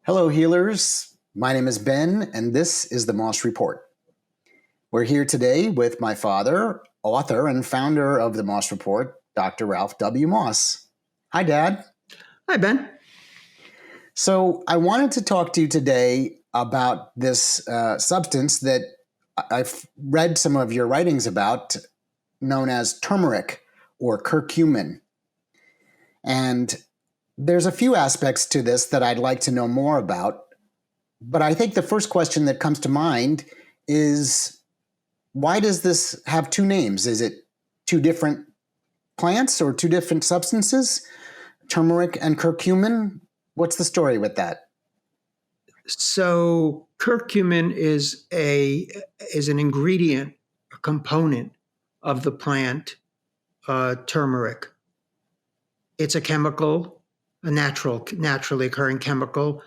Hello, healers. My name is Ben, and this is the Moss Report. We're here today with my father, author and founder of the Moss Report, Dr. Ralph W. Moss. Hi, Dad. Hi, Ben. So I wanted to talk to you today about this substance that I've read some of your writings about, known as turmeric or curcumin. And there's a few aspects to this that I'd like to know more about. But I think the first question that comes to mind is, why does this have two names? Is it two different plants or two different substances? Turmeric and curcumin? What's the story with that? So curcumin is an ingredient, a component of the plant turmeric. It's a chemical, a naturally occurring chemical,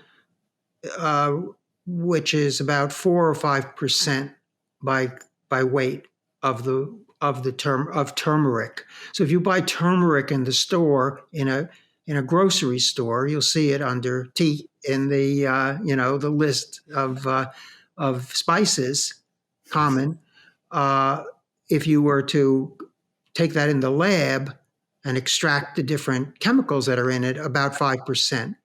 which is about 4 or 5% by weight of turmeric. So if you buy turmeric in the store in a grocery store, you'll see it under tea in the the list of spices common. If you were to take that in the lab and extract the different chemicals that are in it, about 5%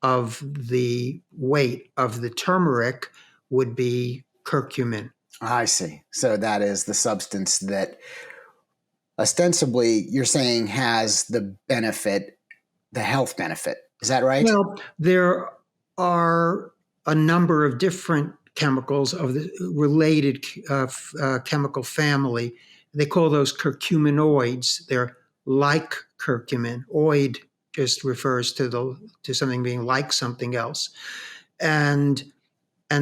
of the weight of the turmeric would be curcumin. I see. So that is the substance that ostensibly you're saying has the benefit, the health benefit. Is that right? Well, there are a number of different chemicals of the related chemical family. They call those curcuminoids. They're like curcumin. Oid just refers to something being like something else, and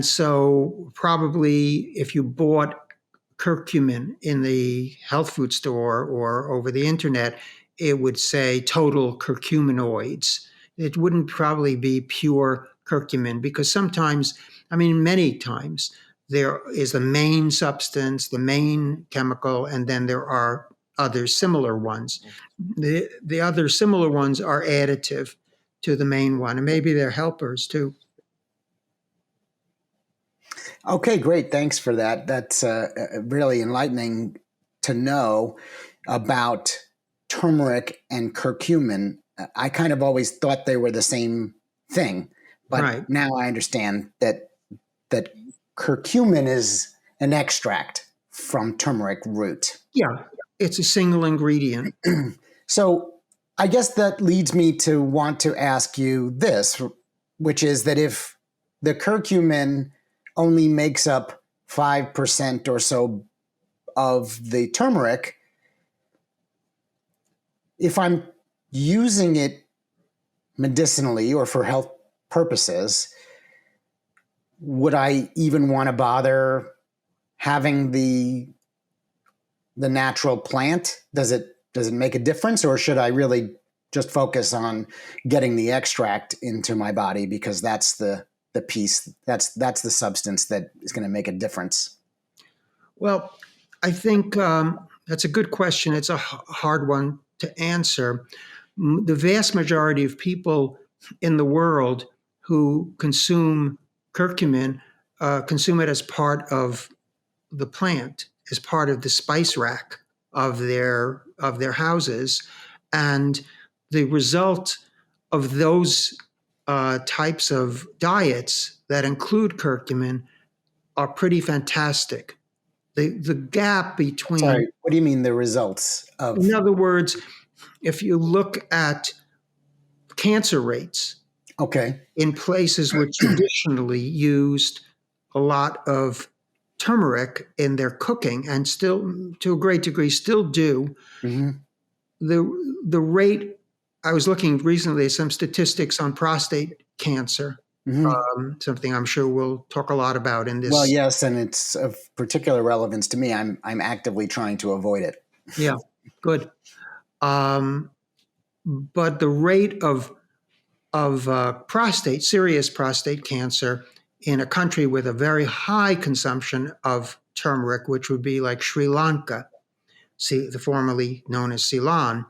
so probably if you bought curcumin in the health food store or over the internet, it would say total curcuminoids. It wouldn't probably be pure curcumin because many times, there is the main substance, the main chemical, and then there are other similar ones. The other similar ones are additive to the main one, and maybe they're helpers too. Okay, great. Thanks for that. That's really enlightening to know about turmeric and curcumin. I kind of always thought they were the same thing, but Right. now I understand that curcumin is an extract from turmeric root. Yeah, it's a single ingredient. So I guess that leads me to want to ask you this, which is that if the curcumin only makes up 5% or so of the turmeric, if I'm using it medicinally or for health purposes, would I even want to bother having the natural plant? Does it make a difference, or should I really just focus on getting the extract into my body because that's the piece, that's the substance that is going to make a difference? Well, I think that's a good question. It's a hard one to answer. The vast majority of people in the world who consume curcumin consume it as part of the plant, as part of the spice rack of their houses, and the result of those types of diets that include curcumin are pretty fantastic. The gap between, Sorry, what do you mean the results of? in other words, if you look at cancer rates Okay. in places which traditionally used a lot of turmeric in their cooking and still, to a great degree, still do, Mm-hmm. the rate, I was looking recently at some statistics on prostate cancer, Mm-hmm. something I'm sure we'll talk a lot about in this. Well, yes, and it's of particular relevance to me. I'm actively trying to avoid it. Yeah, good. But the rate of serious prostate cancer in a country with a very high consumption of turmeric, which would be like Sri Lanka, formerly known as Ceylon,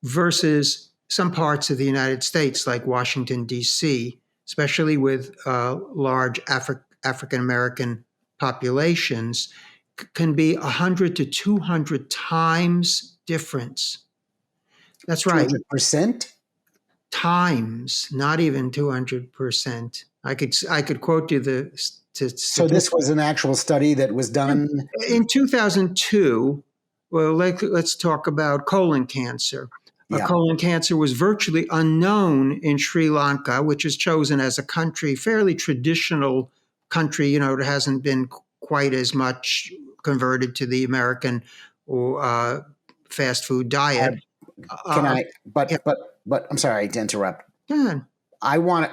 versus some parts of the United States like Washington, D.C., especially with large African American populations, can be 100 to 200 times difference. That's right. 200%? Times, not even 200%. I could quote you the So this statistics. was an actual study that was done. In 2002, well, let's talk about colon cancer. Yeah. Colon cancer was virtually unknown in Sri Lanka, which is chosen as a country, fairly traditional country. You know, it hasn't been quite as much converted to the American or fast food diet. Can Uh, I, yeah, but I'm sorry to interrupt. yeah. I want,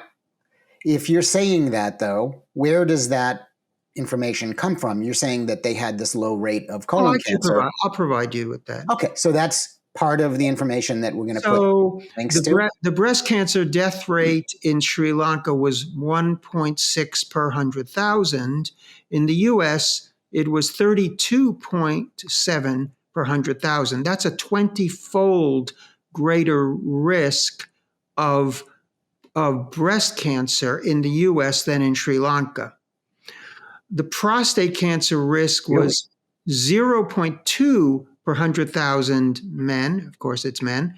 if you're saying that though, where does that information come from? You're saying that they had this low rate of Oh, colon I can cancer. provide. I'll provide you with that. Okay, so that's part of the information that we're going to put So links to. the breast cancer death rate in Sri Lanka was 1.6 per 100,000. In the US, it was 32.7 per 100,000. That's a 20-fold greater risk of, of breast cancer in the US than in Sri Lanka. The prostate cancer risk Really? was 0.2 per 100,000 men. Of course, it's men.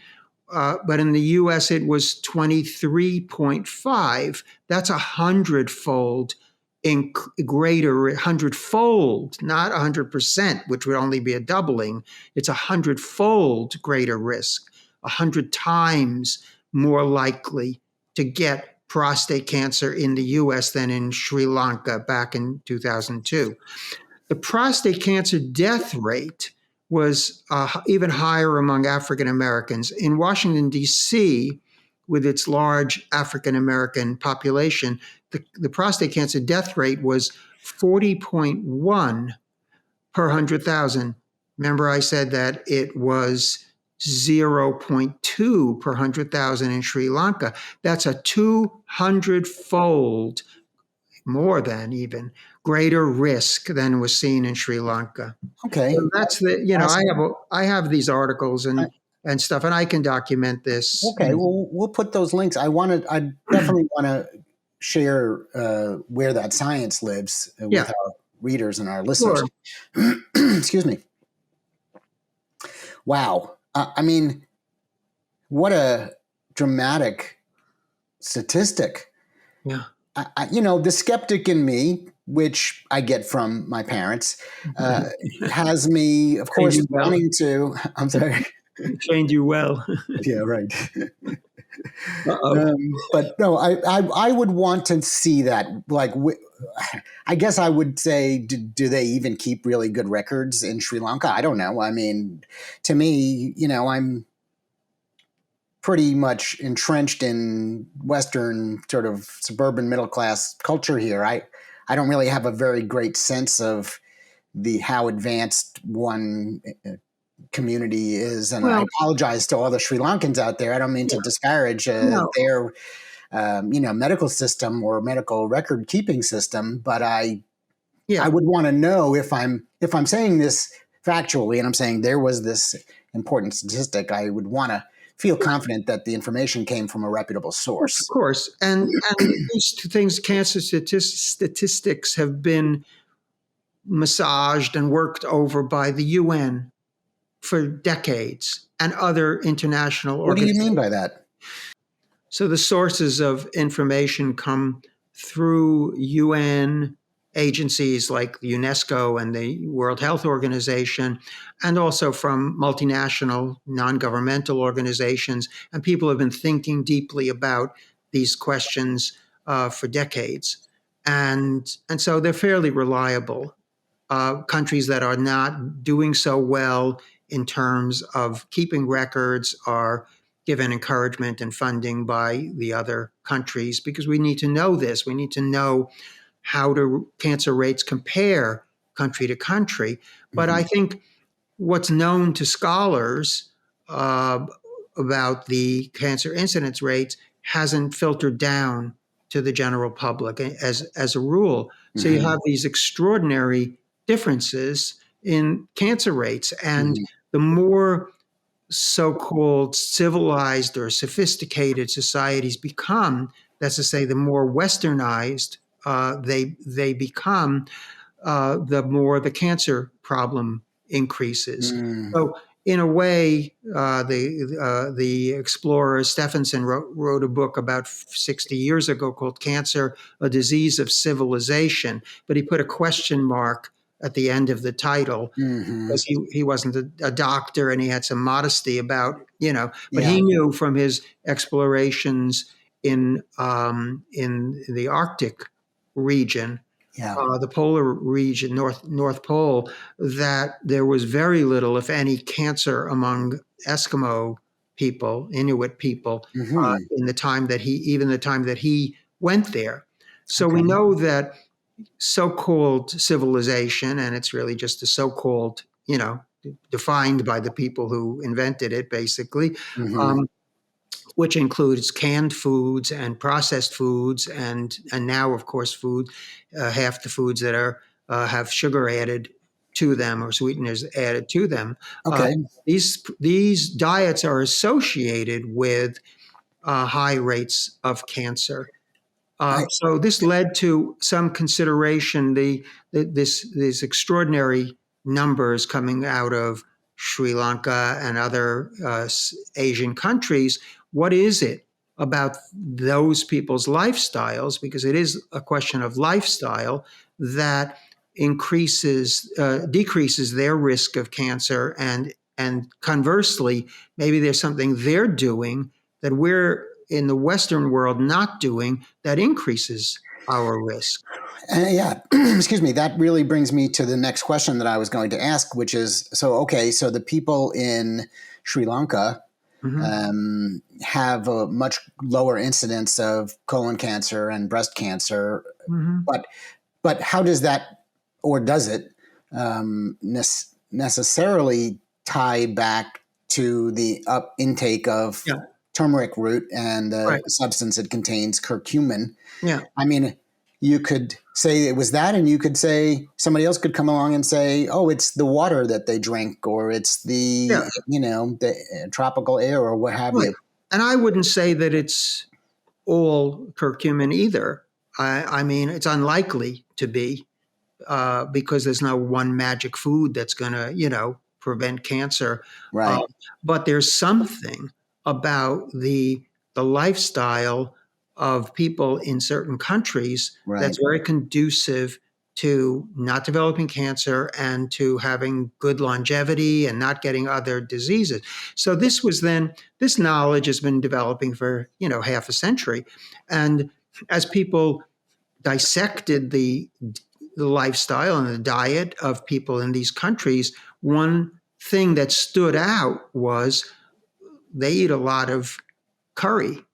But in the US, it was 23.5. That's 100-fold greater, 100-fold, not 100%, which would only be a doubling. It's 100-fold greater risk, 100 times more likely to get prostate cancer in the US than in Sri Lanka back in 2002. The prostate cancer death rate was even higher among African Americans. In Washington, D.C., with its large African American population, the prostate cancer death rate was 40.1 per 100,000. Remember, I said that it was 0.2 per 100,000 in Sri Lanka. That's a 200-fold more than even greater risk than was seen in Sri Lanka. Okay. So that's the I have these articles and stuff, and I can document this. Okay, well, we'll put those links. I definitely want to share where that science lives with Yeah, our readers and our listeners. sure. Excuse me. Wow. I mean, what a dramatic statistic. Yeah. The skeptic in me, which I get from my parents, has me, of Trained course, you well. wanting to. I'm sorry. Trained you well. Yeah, right. Uh-oh. But no, I would want to see that. Like, I guess I would say, do they even keep really good records in Sri Lanka? I don't know. I mean, to me, I'm pretty much entrenched in Western sort of suburban middle class culture here. I don't really have a very great sense of the how advanced one community is, and I Well, apologize to all the Sri Lankans out there. I don't mean to yeah, disparage no, their medical system or medical record keeping system, but I yeah. would want to know if I'm saying this factually and I'm saying there was this important statistic, I would want to feel confident that the information came from a reputable Of source. course, and these two things, cancer statistics, have been massaged and worked over by the UN for decades and other international What do you mean organizations. by that? So the sources of information come through UN agencies like UNESCO and the World Health Organization, and also from multinational non-governmental organizations. And people have been thinking deeply about these questions for decades. And so they're fairly reliable. Countries that are not doing so well in terms of keeping records are given encouragement and funding by the other countries because we need to know this. We need to know how do cancer rates compare country to country. But I Mm-hmm. think what's known to scholars uh, about the cancer incidence rates hasn't filtered down to the general public as a rule. So you Mm-hmm. have these extraordinary differences in cancer rates. And Mm-hmm. the more so called civilized or sophisticated societies become, That's to say, the more westernized they become, the more the cancer problem increases. Mm, So, in a way, the explorer Stephenson wrote a book about 60 years ago called "Cancer: A Disease of Civilization," but he put a question mark at the end of the title hmm. because he wasn't a doctor and he had some modesty about, but Yeah. he knew from his explorations in the Arctic region, Yeah. the polar region, North Pole, that there was very little, if any, cancer among Eskimo people, Inuit people, Hmm. in the time that he went there. So we Okay. know that so-called civilization, and it's really just a so-called, defined by the people who invented it, basically, Hmm. um, which includes canned foods and processed foods, and now, of course, half the foods that are have sugar added to them or sweeteners added to them. Uh, Okay. these diets are associated with high rates of cancer. I. So this led to some consideration. These extraordinary numbers coming out of Sri Lanka and other Asian countries. What is it about those people's lifestyles? Because it is a question of lifestyle that decreases their risk of cancer, and conversely, maybe there's something they're doing that we're in the Western world not doing that increases our risk. Yeah, excuse me. That really brings me to the next question that I was going to ask, which is so, okay, so the people in Sri Lanka Mm-hmm. have a much lower incidence of colon cancer and breast cancer, Mm-hmm. but how does that, or does it, necessarily tie back to the intake of Yeah. turmeric root and the Right. substance it contains, curcumin? Yeah. I mean, you could say it was that, and you could say somebody else could come along and say, "Oh, it's the water that they drink, or it's the Yeah. the tropical air, or what have Right. you." And I wouldn't say that it's all curcumin either. I mean, it's unlikely to be, because there's no one magic food that's going to, prevent cancer. Uh, Right, but there's something about the lifestyle of people in certain countries right. that's very conducive to not developing cancer and to having good longevity and not getting other diseases. So this knowledge has been developing for, half a century. And as people dissected the lifestyle and the diet of people in these countries, one thing that stood out was they eat a lot of curry.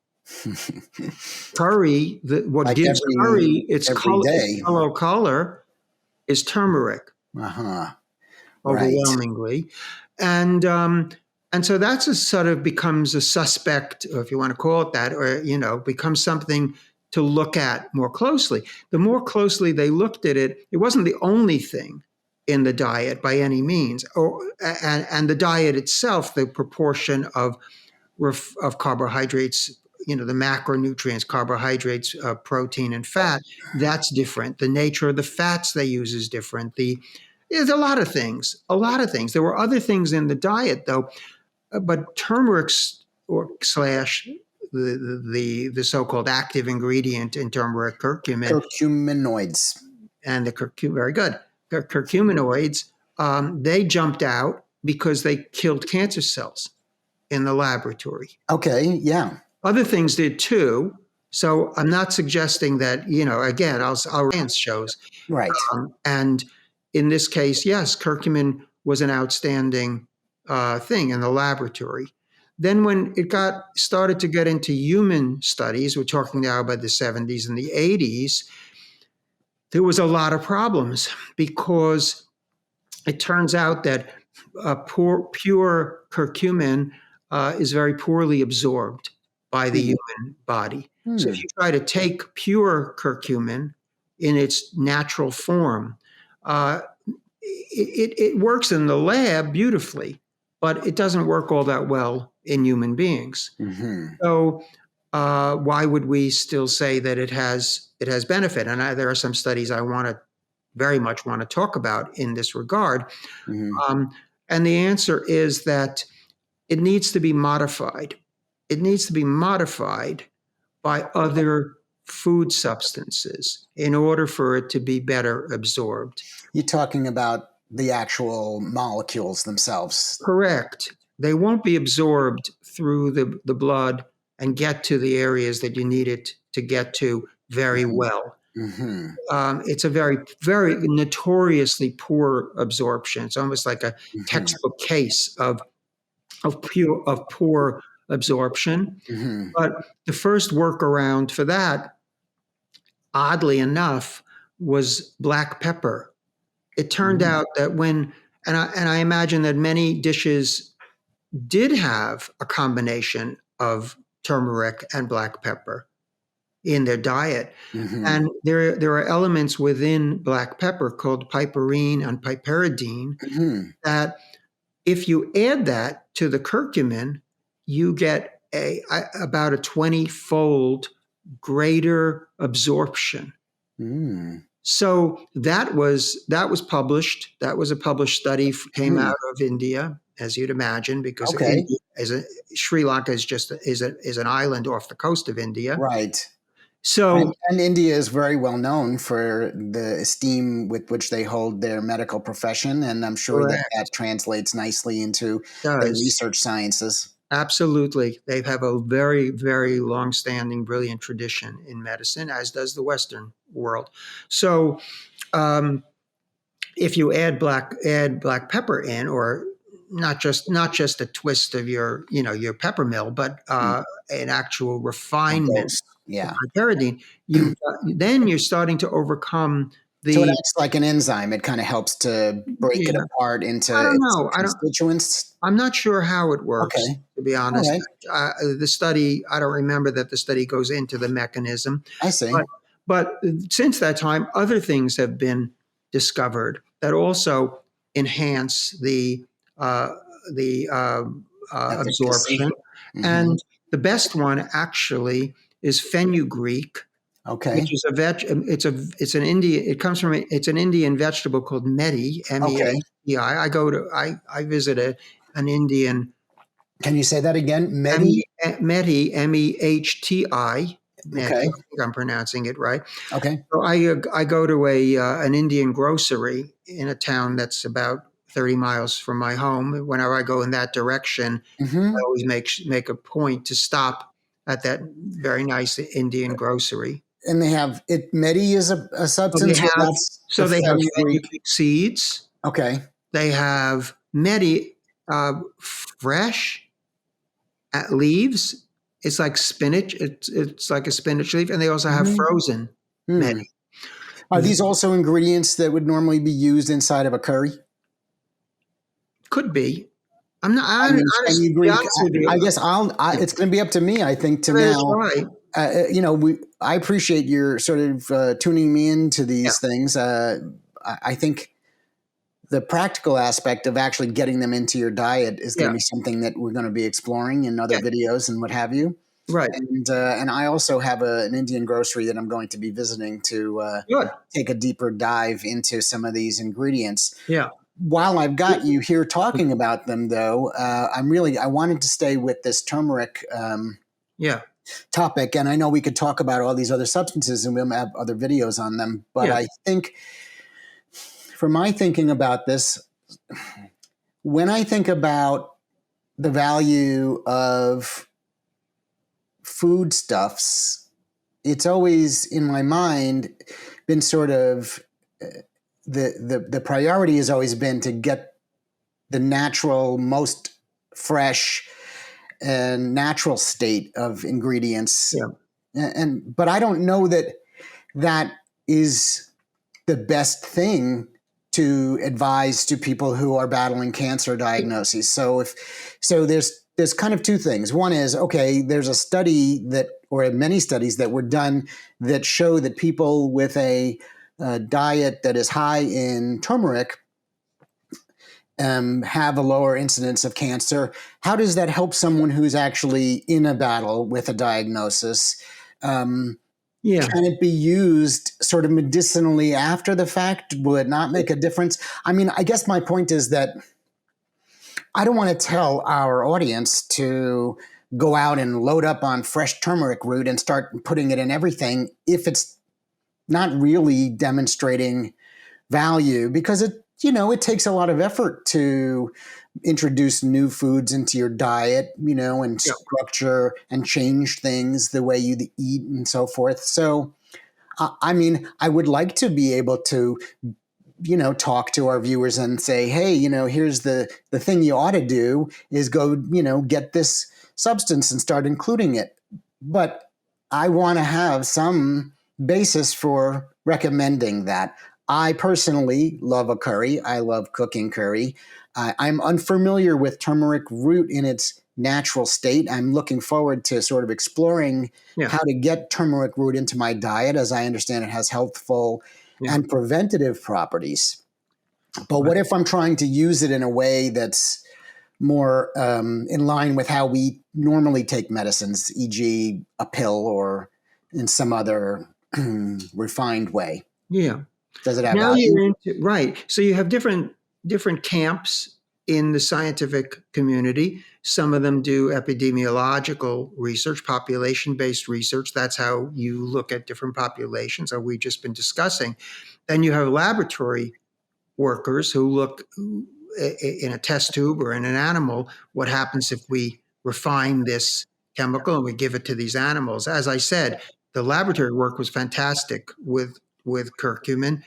Curry, what Like gives curry its every color, its day. yellow color, is turmeric, Uh huh. Right. overwhelmingly, and so that's a sort of becomes a suspect, or if you want to call it that, or becomes something to look at more closely. The more closely they looked at it, it wasn't the only thing in the diet by any means, and the diet itself, the proportion of carbohydrates, the macronutrients, carbohydrates, protein, and fat, that's different. The nature of the fats they use is different. There's a lot of things, a lot of things. There were other things in the diet, though, but turmeric's or slash the so-called active ingredient in turmeric, curcumin, Curcuminoids. and the very good curcuminoids, they jumped out because they killed cancer cells in the laboratory. Okay. Yeah. Other things did too. So I'm not suggesting that, again, our science shows. Right. And in this case, yes, curcumin was an outstanding thing in the laboratory. Then when it started to get into human studies, we're talking now about the 70s and the 80s, there was a lot of problems because it turns out that pure curcumin is very poorly absorbed by the Mhm. human body. So if Hmm. you try to take pure curcumin in its natural form, uh, it works in the lab beautifully, but it doesn't work all that well in human beings. Hmm. So why would we still say that it has benefit? And there are some studies I very much want to talk about in this regard. Mm-hmm. And the answer is that it needs to be modified. It needs to be modified by other food substances in order for it to be better absorbed. You're talking about the actual molecules themselves. Correct. They won't be absorbed through the blood and get to the areas that you need it to get to very well. Mm-hmm. It's a very, very notoriously poor absorption. It's almost like a Mm-hmm. textbook case of poor absorption. Mm-hmm. But the first workaround for that, oddly enough, was black pepper. It turned Mm-hmm. out that and I imagine that many dishes did have a combination of turmeric and black pepper in their diet. Mm-hmm. And there are elements within black pepper called piperine and piperidine Mm-hmm. that if you add that to the curcumin, you get about a 20-fold greater absorption. Mm. So that was published. That was a published study, came out of India, as you'd imagine, because Okay. Sri Lanka is an island off the coast of India. Right. So and India is very well known for the esteem with which they hold their medical profession, and I'm sure that translates nicely into their research sciences. Absolutely. They have a very, very long-standing, brilliant tradition in medicine, as does the Western world. So if you add black pepper in, or not just a twist of your pepper mill, but an actual refinement of piperidine, then you're starting to overcome so it acts like an enzyme. It kind of helps to break it apart into its constituents. I'm not sure how it works, to be honest. The study, I don't remember that the study goes into the mechanism. I see. But since that time, other things have been discovered that also enhance the absorption. Mm-hmm. And the best one actually is fenugreek. Okay. Which is it's an Indian vegetable called meti, MEATI. I visited an Indian. Can you say that again? Meti? Meti, MEHTI. Okay. I think I'm pronouncing it right. Okay. So I go to an Indian grocery in a town that's about 30 miles from my home. Whenever I go in that direction, I always make a point to stop at that very nice Indian grocery. And they have it. Meti is a substance. So they have fenugreek seeds. Okay. They have meti fresh leaves. It's like spinach. It's like a spinach leaf, and they also have frozen meti. Are these also ingredients that would normally be used inside of a curry? Could be. I'm not. I guess it's going to be up to me. I think to now. Right. I appreciate your sort of tuning me into these things. I think the practical aspect of actually getting them into your diet is going to be something that we're going to be exploring in other videos and what have you. Right. And I also have an Indian grocery that I'm going to be visiting to take a deeper dive into some of these ingredients. Yeah. While I've got you here talking about them, though, I wanted to stay with this turmeric. Topic, and I know we could talk about all these other substances and we'll have other videos on them, but I think for my thinking about this, when I think about the value of foodstuffs, it's always in my mind been sort of the priority has always been to get the natural, most fresh and natural state of ingredients. But I don't know that is the best thing to advise to people who are battling cancer diagnoses. So there's kind of two things. One is, there's a study or many studies that were done that show that people with a diet that is high in turmeric have a lower incidence of cancer. How does that help someone who's actually in a battle with a diagnosis? Yeah. Can it be used sort of medicinally after the fact? Will it not make a difference? I mean, I guess my point is that I don't want to tell our audience to go out and load up on fresh turmeric root and start putting it in everything if it's not really demonstrating value, because it takes a lot of effort to introduce new foods into your diet, and Yeah. structure and change things the way you eat and so forth. So I mean, I would like to be able to talk to our viewers and say, hey, here's the thing you ought to do is go, get this substance and start including it. But I want to have some basis for recommending that. I personally love a curry. I love cooking curry. I'm unfamiliar with turmeric root in its natural state. I'm looking forward to sort of exploring Yeah. how to get turmeric root into my diet. As I understand, it has healthful Yeah. and preventative properties. But Right. what if I'm trying to use it in a way that's more in line with how we normally take medicines, e.g., a pill or in some other refined way? Yeah. Does it have Now value? you're into right. So you have different camps in the scientific community. Some of them do epidemiological research, population-based research. That's how you look at different populations, that we've just been discussing. Then you have laboratory workers who look in a test tube or in an animal, what happens if we refine this chemical and we give it to these animals. As I said, the laboratory work was fantastic with curcumin,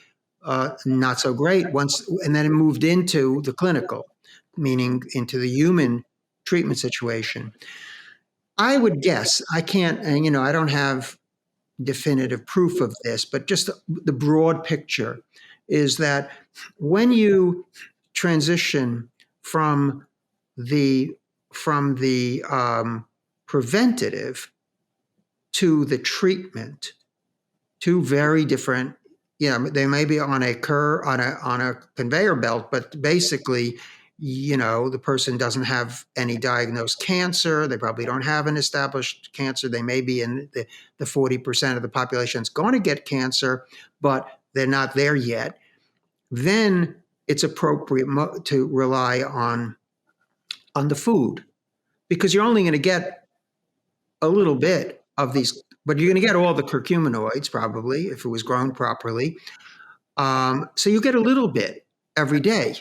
not so great once, and then it moved into the clinical, meaning into the human treatment situation. I would guess, I can't, and I don't have definitive proof of this, but just the broad picture is that when you transition from the preventative to the treatment, two very different. They may be on a on a conveyor belt, but basically, the person doesn't have any diagnosed cancer. They probably don't have an established cancer. They may be in the 40% of the population that's going to get cancer, but they're not there yet. Then it's appropriate to rely on the food, because you're only going to get a little bit of these, but you're going to get all the curcuminoids probably if it was grown properly. So you get a little bit every day,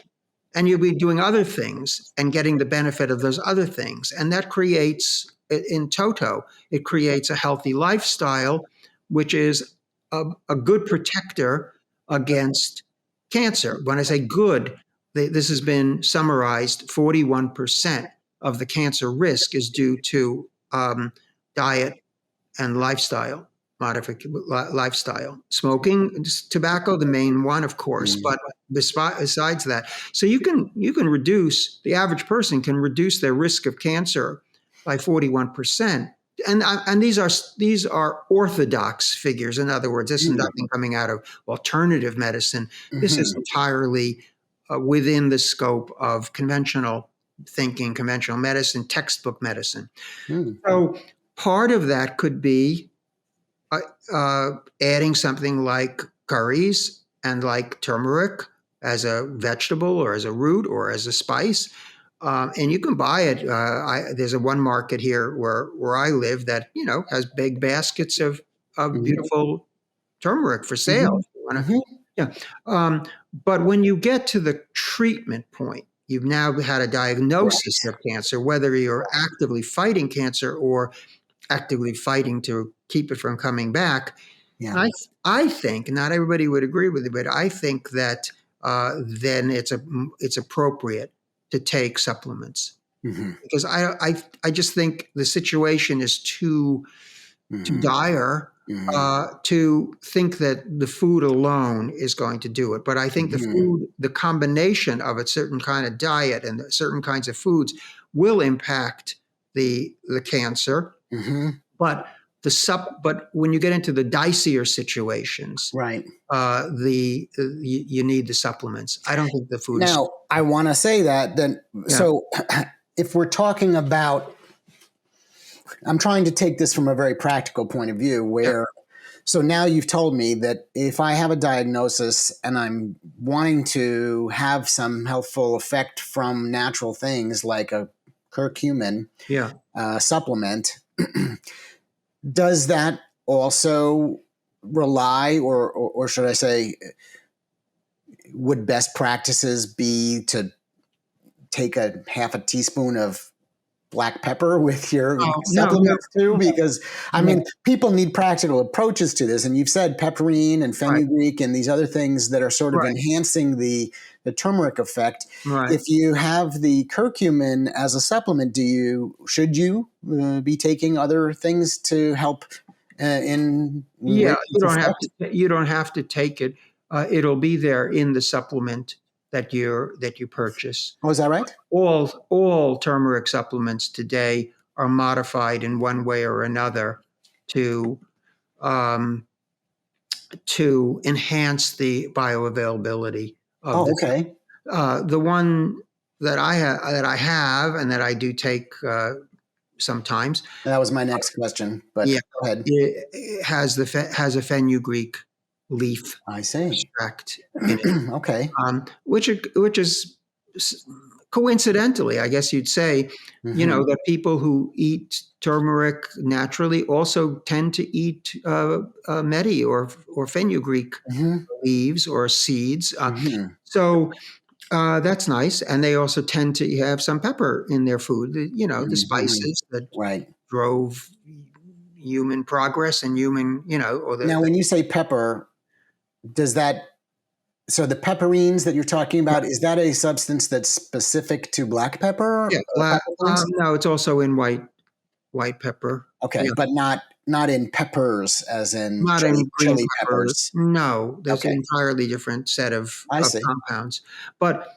and you'll be doing other things and getting the benefit of those other things. And that creates, in toto, it creates a healthy lifestyle, which is a good protector against cancer. When I say good, this has been summarized 41% of the cancer risk is due to diet and lifestyle. Smoking, tobacco, the main one, of course, Mm. but besides that, so you can reduce, the average person can reduce their risk of cancer by 41%. And these are orthodox figures. In other words, this is nothing coming out of alternative medicine. This is Mhm. entirely within the scope of conventional thinking, conventional medicine, textbook medicine. Mm. So part of that could be adding something like curries and like turmeric as a vegetable or as a root or as a spice. And you can buy it. There's a one market here where I live that has big baskets of Mhm. beautiful turmeric for sale. Mhm. If you wanna, Mhm. yeah. But when you get to the treatment point, you've now had a diagnosis Right. of cancer, whether you're actively fighting cancer or actively fighting to keep it from coming back. Yeah. I think not everybody would agree with it, but I think that then it's appropriate to take supplements, Mhm. because I just think the situation is too Mhm. dire Mhm. to think that the food alone is going to do it. But I think Mhm. the combination of a certain kind of diet and certain kinds of foods will impact the cancer. Mhm. But But when you get into the dicier situations, Right. you need the supplements. I don't think the food is. Now, I want to say that then. Yeah. So, if we're talking about, I'm trying to take this from a very practical point of view, Yeah. where. So now you've told me that if I have a diagnosis and I'm wanting to have some healthful effect from natural things like a curcumin Yeah. supplement, does that also rely, or should I say, would best practices be to take a half a teaspoon of black pepper with your Oh, no, supplements too? Because I no. mean, people need practical approaches to this, and you've said pepperine and Right. fenugreek and these other things that are sort of Right. enhancing the turmeric effect. Right. If you have the curcumin as a supplement, should you be taking other things to help Yeah, with its effect? you don't have to take it. It'll be there in the supplement that you purchase. Oh, is that right? All turmeric supplements today are modified in one way or another to um, to enhance the bioavailability of Oh, the. okay. The one that I have and that I do take sometimes. That was my next question, but Yeah, go ahead. it has a fenugreek leaf I see. extract in it, Okay. which is coincidentally, I guess you'd say, Hmm. that people who eat turmeric naturally also tend to eat medi or fenugreek Hmm. leaves or seeds. Hmm. So that's nice, and they also tend to have some pepper in their food. The Hmm. spices that Right. drove human progress and human, or Now, when you say pepper, does that, so the pepperines that you're talking yeah, about, is that a substance that's specific to black pepper, yeah. peppercorns? No, it's also in white pepper. Okay, Yeah, but not in peppers, as in not in green chili pepper. peppers. No, there's an Okay, entirely different set I of see. compounds. But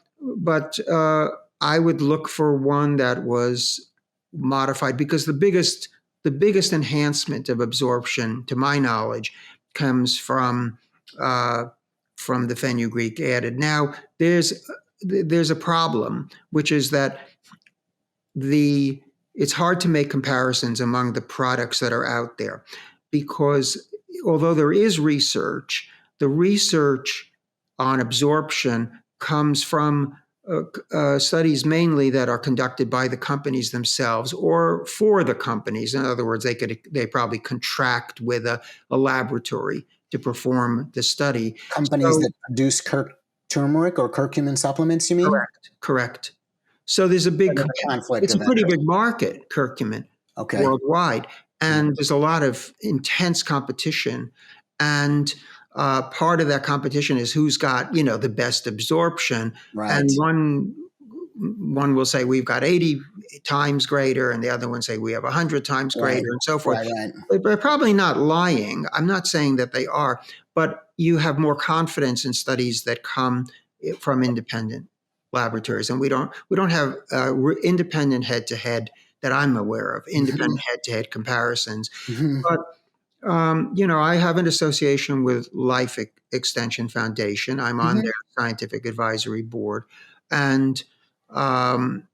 I would look for one that was modified because the biggest enhancement of absorption, to my knowledge, comes uh, from the fenugreek added. Now, there's a problem, which is that the it's hard to make comparisons among the products that are out there because although there is research, the research on absorption comes from studies mainly that are conducted by the companies themselves or for the companies. In other words, they probably contract with a laboratory to perform the study. Companies So that produce turmeric or curcumin supplements, you mean? correct. So So there's a conflict it's a of pretty interest. big market, curcumin, Okay. worldwide, and there's a lot of intense competition. And part of that competition is who's got the best absorption. Right. And one will say we've got 80 times greater, and the other one say we have 100 times Right. greater, and so forth. Right. Right. They're probably not lying. I'm not saying that they are, but you have more confidence in studies that come from independent laboratories, and we don't have independent head to head that I'm aware of, Hmm. independent head to head comparisons. Hmm. But I have an association with Life Extension Foundation. I'm on Hmm. their scientific advisory board, and um,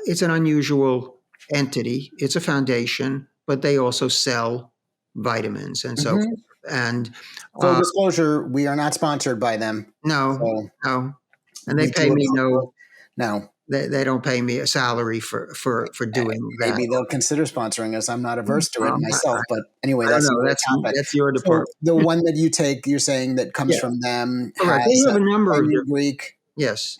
it's an unusual entity. It's a foundation, but they also sell vitamins and so Hmm. forth. And Full uh, disclosure, we are not sponsored by them. no, So no, and they we pay do me no. no. They don't pay me a salary for doing that. Maybe they'll consider sponsoring us. I'm not averse to it Um, myself, but anyway, I don't that's know. another That's topic. that's your So department. the one that you take, you're saying that comes Yeah, from them correct. They has have a number of different. fenugreek Yes,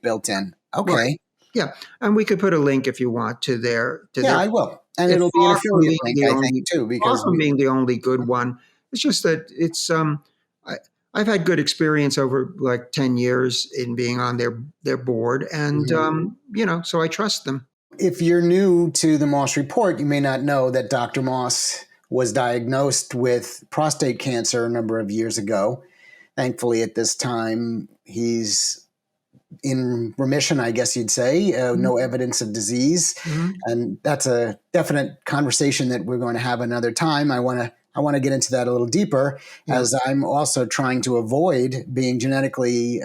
built in. right. Okay. Yeah, and we could put a link if you want to their Yeah, I will. And It's it'll be an affiliate link, I think, too, because we. far from being the only good one. It's just that I, I've had good experience over like 10 years in being on their board, and Mhm. so I trust them. If you're new to the Moss Report, you may not know that Dr. Moss was diagnosed with prostate cancer a number of years ago. Thankfully, at this time, he's in remission, I guess you'd say, no evidence of disease. Mhm. And that's a definite conversation that we're going to have another time. I want to get into that a little deeper, Yeah, as I'm also trying to avoid being genetically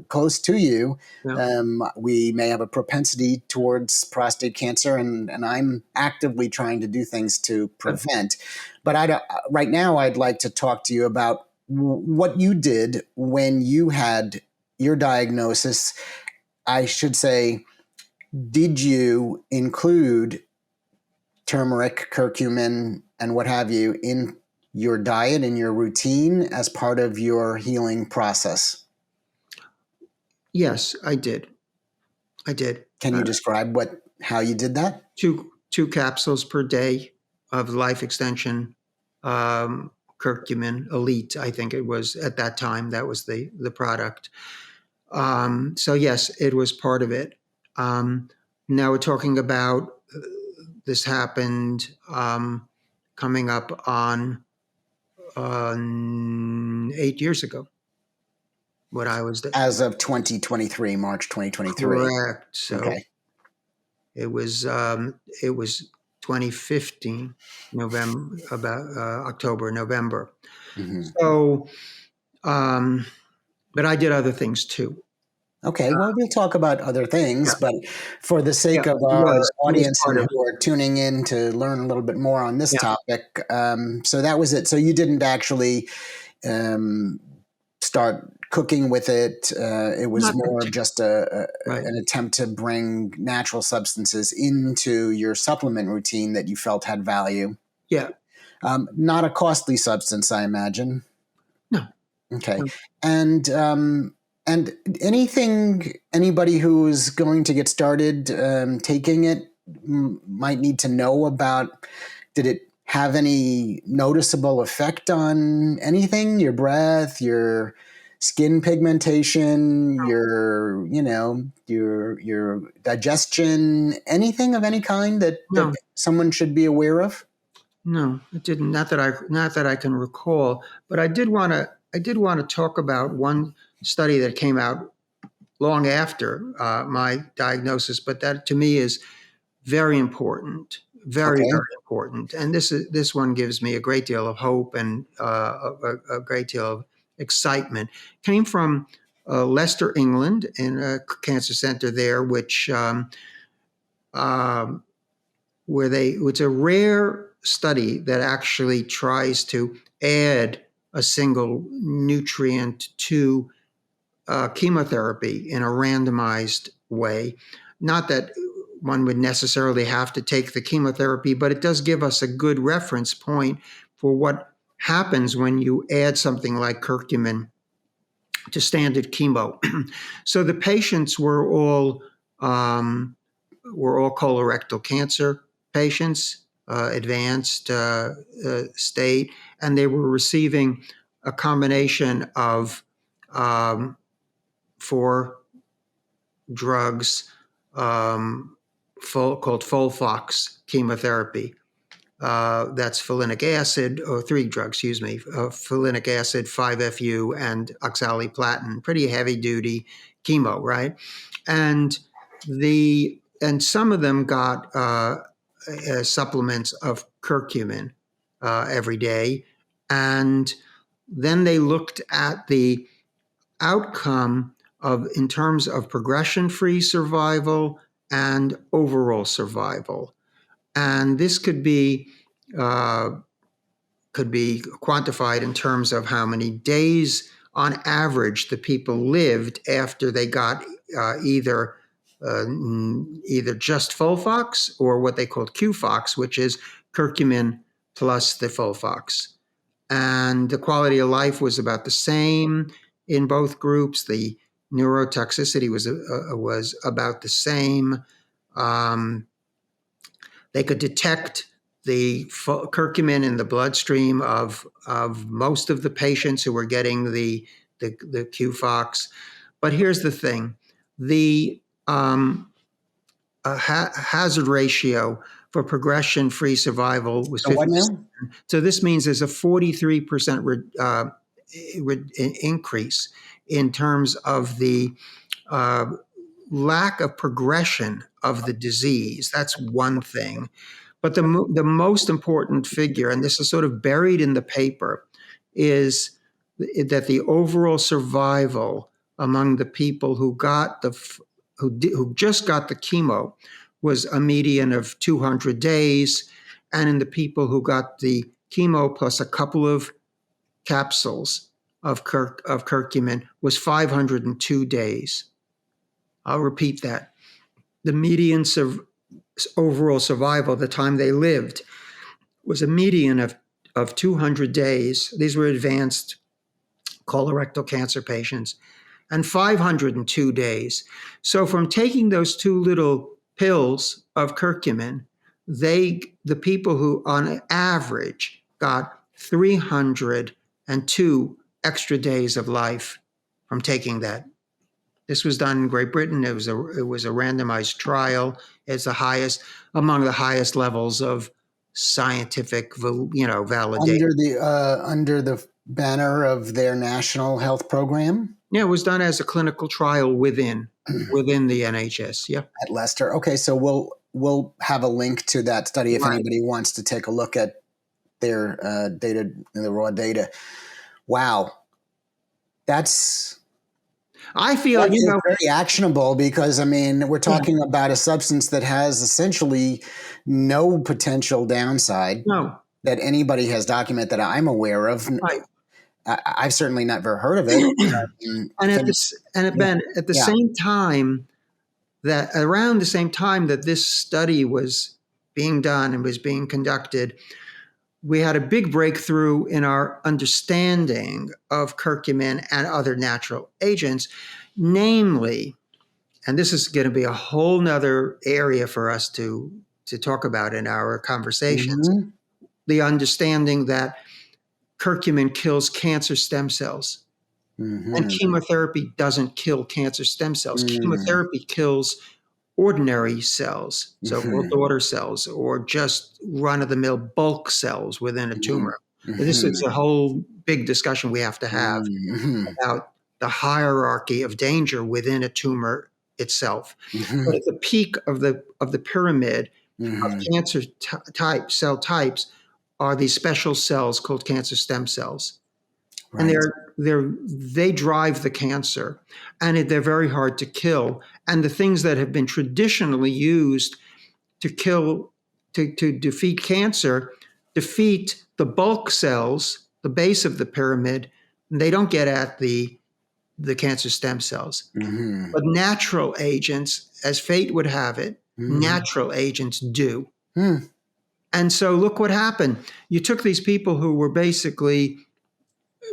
close to you. yeah, We may have a propensity towards prostate cancer, and I'm actively trying to do things to prevent. But right now, I'd like to talk to you about what you did when you had your diagnosis. I should say, did you include turmeric, curcumin, and what have you in your diet and your routine as part of your healing process? yes, I did. I did. Can you describe how you did that? Two capsules per day of life extension, curcumin elite. I think it was at that time. That was the product. So yes, it was part of it. Now we're talking about this happened coming up on 8 years ago. What I was As of 2023, March 2023. correct. So Okay. it was 2015, November, about October, November. Hmm. So, um, but I did other things too. Okay, well, we'll talk about other things, Yeah, but for the yeah, sake of it our was audience part of who are tuning in to learn a little bit more on this yeah, topic, so that was it. So you didn't actually um, start cooking with it. It was not more of particular, just right? an attempt to bring natural substances into your supplement routine that you felt had value. Yeah, Not a costly substance, I imagine. no, Okay. no, And anything anybody who's going to get started taking it might need to know about. Did it have any noticeable effect on anything? Your breath, your skin pigmentation, your digestion, anything of any kind that no, someone should be aware of? no. It didn't. Not that I can recall. But I did want to talk about one study that came out long after my diagnosis, but that to me is very important, very, Okay. very important. And this one gives me a great deal of hope and a great deal of excitement. Came from Leicester, England, in a cancer center there, which um, where it's a rare study that actually tries to add a single nutrient to chemotherapy in a randomized way. Not that one would necessarily have to take the chemotherapy, but it does give us a good reference point for what happens when you add something like curcumin to standard chemo. So the patients were all colorectal cancer patients, advanced state, and they were receiving a combination of um, four drugs called Folfox chemotherapy. That's folinic acid, or three drugs, excuse me, folinic acid, 5-FU, and oxaliplatin. Pretty heavy duty chemo, right? And some of them got supplements of curcumin every day, and then they looked at the outcome of in terms of progression-free survival and overall survival. And this uh, could be quantified in terms of how many days on average the people lived after they got either just Folfox or what they called QFox, which is curcumin plus the Folfox. And the quality of life was about the same in both groups. The neurotoxicity was about the same. Um, they could detect the curcumin in the bloodstream of most of the patients who were getting the QFox. But here's the thing: the hazard ratio for progression-free survival was So what 50. now? So this means there's a 43% increase in terms of the lack of progression of the disease. That's one thing. But the most important figure, and this is sort of buried in the paper, is that the overall survival among the people who got who just got the chemo was a median of 200 days, and in the people who got the chemo plus a couple of capsules of curcumin was 502 days. I'll repeat that. The median overall survival, the time they lived, was a median of 200 days. These were advanced colorectal cancer patients, and 502 days. So from taking those two little pills of curcumin, the people who on average got 302 extra days of life from taking that. This was done in Great Britain. It was a randomized trial. It's among the highest levels of scientific, validation. Under the banner of their national health program. Yeah, it was done as a clinical trial within the NHS. Yeah, at Leicester. Okay, so we'll have a link to that study if anybody wants to take a look at their data, the raw data. Wow, I feel very actionable, because I mean we're talking about a substance that has essentially no potential downside that anybody has documented that I'm aware of. Right. I've certainly never heard of it. At the same time that around the same time that this study was being done and was being conducted, we had a big breakthrough in our understanding of curcumin and other natural agents, namely, and this is going to be a whole nother area for us to talk about in our conversations, the understanding that curcumin kills cancer stem cells. And chemotherapy doesn't kill cancer stem cells. Chemotherapy kills ordinary cells, so-called daughter cells, or just run-of-the-mill bulk cells within a tumor. This is a whole big discussion we have to have about the hierarchy of danger within a tumor itself. But at the peak of the pyramid of cancer cell types are these special cells called cancer stem cells. Right. And they drive the cancer, and they're very hard to kill. And the things that have been traditionally used to defeat cancer defeat the bulk cells, the base of the pyramid. And they don't get at the cancer stem cells. But natural agents, as fate would have it, natural agents do. And so look what happened. You took these people who were basically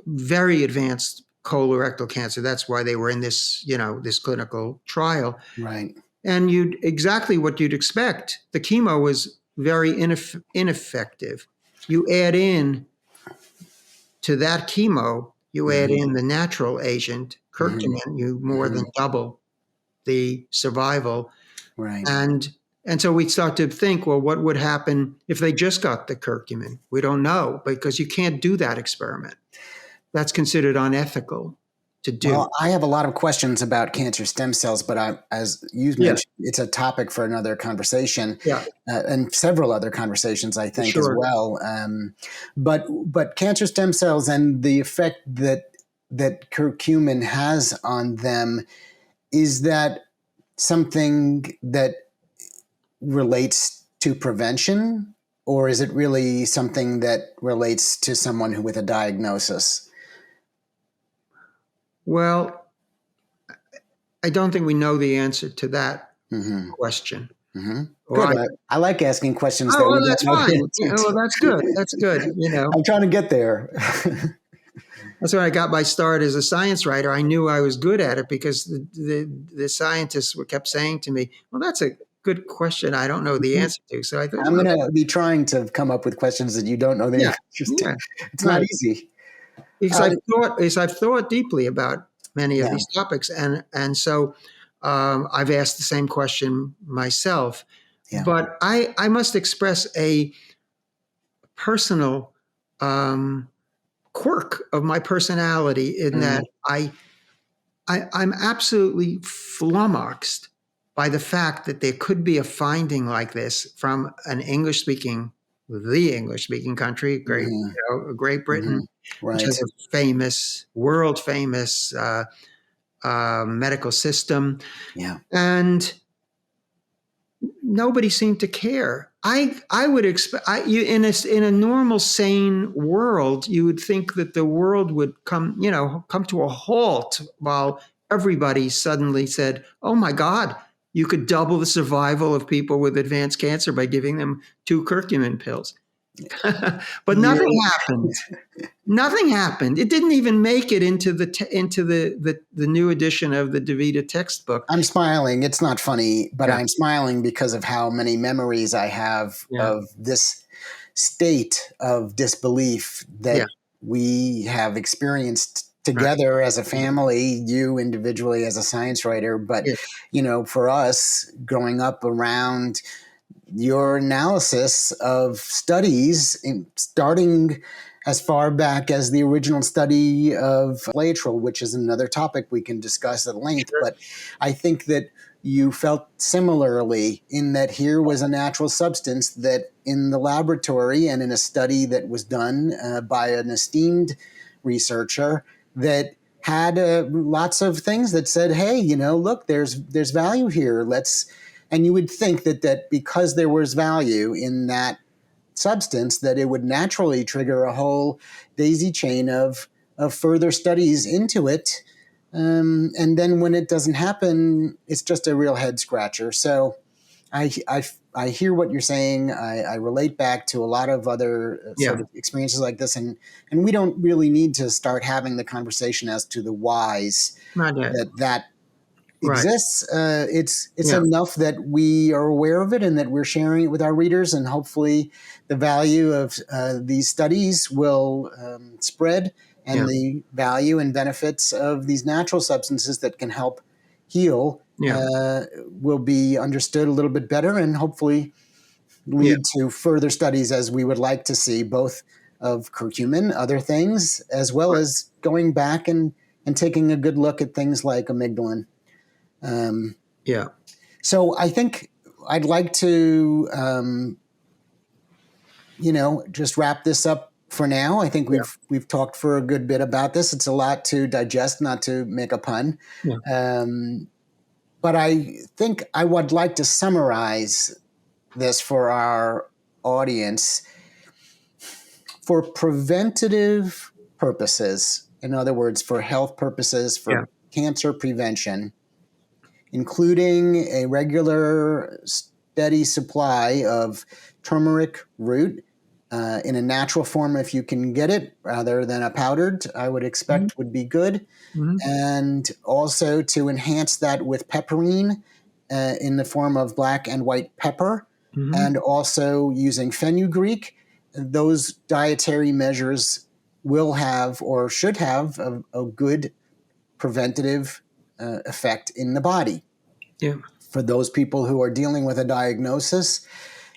very advanced colorectal cancer. That's why they were in this, this clinical trial. Right. And exactly what you'd expect. The chemo was very ineffective. You add in to that chemo, you add in the natural agent, curcumin, you more than double the survival. Right. And so we start to think, well, what would happen if they just got the curcumin? We don't know, because you can't do that experiment. That's considered unethical to do. Well, I have a lot of questions about cancer stem cells, but as you mentioned, it's a topic for another conversation, and several other conversations, I think, as well. But cancer stem cells and the effect that curcumin has on them, is that something that relates to prevention, or is it really something that relates to someone with a diagnosis? Well, I don't think we know the answer to that question. Good. I like asking questions. That's fine. Well, that's good. That's good. I'm trying to get there. That's when I got my start as a science writer. I knew I was good at it because the scientists kept saying to me, "Well, that's a good question. I don't know the answer to." So I thought, I'm going to be trying to come up with questions that you don't know the answers to. It's not easy. Because I've thought deeply about many of these topics, and so I've asked the same question myself. Yeah. But I must express a personal quirk of my personality in that I'm absolutely flummoxed by the fact that there could be a finding like this from an the English speaking country, Hmm. Great Britain, Hmm. which has Right. a world famous medical system, Yeah. and nobody seemed to care. I would expect you in a normal sane world, you would think that the world would come to a halt while everybody suddenly said, "Oh my God, you could double the survival of people with advanced cancer by giving them 2 curcumin pills." But nothing You're happened. Nothing happened. It didn't even make it into the new edition of the DeVita textbook. I'm smiling. It's not funny, but Yeah, I'm smiling because of how many memories I have yeah, of this state of disbelief yeah. that we have experienced Right. together as a family, you individually as a science writer, but Yeah, for us growing up around your analysis of studies, starting as far back as the original study of lateral, which is another topic we can discuss at length. sure. But I think that you felt similarly in that here was a natural substance that in the laboratory and in a study that was done by an esteemed researcher that had lots of things that said, hey, look, there's value here. And you would think that because there was value in that substance, that it would naturally trigger a whole daisy chain of further studies into it. And then when it doesn't happen, it's just a real head scratcher. So I hear what you're saying. I relate back to a lot of other sort Yeah, of experiences like this, and we don't really need to start having the conversation as to the whys not yet. that Right. exists. It's Yeah, enough that we are aware of it and that we're sharing it with our readers, and hopefully, the value of these studies will spread, yeah, and the value and benefits of these natural substances that can help heal yeah, will be understood a little bit better, and hopefully yeah. lead to further studies as we would like to see, both of curcumin, other things, as well Right. as going back and taking a good look at things like amygdalin. Um, Yeah, so I think I'd like to, just wrap this up for now. I think yeah, we've talked for a good bit about this. It's a lot to digest, not to make a pun. yeah, Um, but I think I would like to summarize this for our audience for preventative purposes. In other words, for health purposes, yeah. for cancer prevention, including a regular steady supply of turmeric root in a natural form if you can get it rather than a powdered, I would Mhm, expect would be good. mhm, And also to enhance that with pepperine in the form of black and white pepper, mhm. and also using fenugreek. Those dietary measures will have or should have a good preventative effect in the body. Yeah, For those people who are dealing with a diagnosis,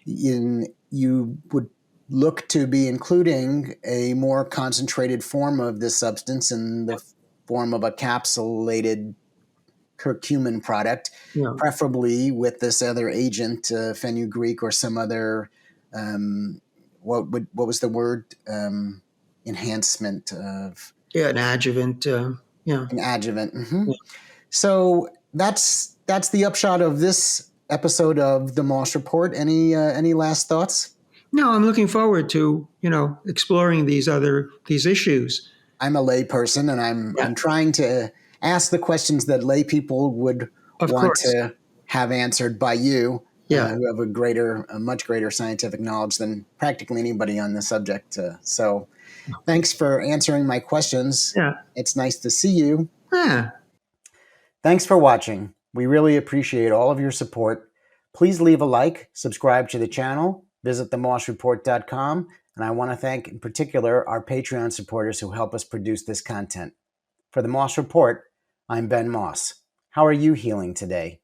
you would look to be including a more concentrated form of this substance in the form of a capsulated curcumin product, yeah. preferably with this other agent, fenugreek or some other, what was the word? Enhancement of Yeah, an adjuvant. Yeah. an adjuvant. Hmm. Yeah. So that's the upshot of this episode of the Moss Report. Any last thoughts? No, I'm looking forward to exploring these issues. I'm a lay person, and I'm Yeah, I'm trying to ask the questions that lay people would of want course. to have answered by you, Yeah, who have a much greater scientific knowledge than practically anybody on the subject. So, thanks for answering my questions. yeah, It's nice to see you. yeah. Thanks for watching. We really appreciate all of your support. Please leave a like, subscribe to the channel, visit themossreport.com, and I want to thank in particular our Patreon supporters who help us produce this content. For the Moss Report, I'm Ben Moss. How are you healing today?